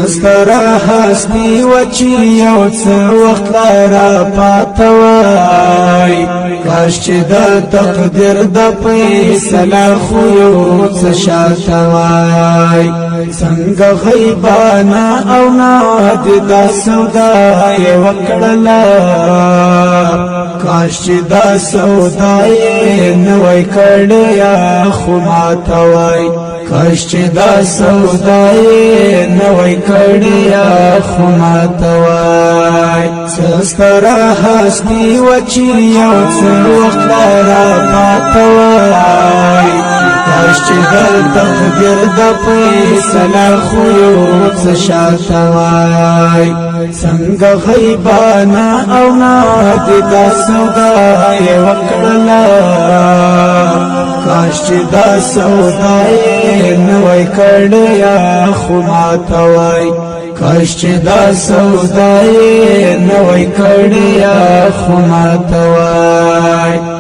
سترا هستی وچی یو څه وخت را پاتوای کاش چې د تقدیر د فیصله خو یو څه شاتوای څنګه غیبانا او ناد د سودا یې وکړلا کاش چې د سودا یې نوې کړیا خو ماتوای کاش چې دا سودا یې نوې کړیا خو ماتوای سترا هستی وچی یو څه وخت را پاتوای کاش چې د تقدیر د فیصله خو یو څه شاتوای څنګه غیبانا او ناد د سودا یې وکړلا کاش چې دا سودا یې نوې کړیا خو ماتوای کاش چې دا سودا یې نوې کړیا خو ماتوای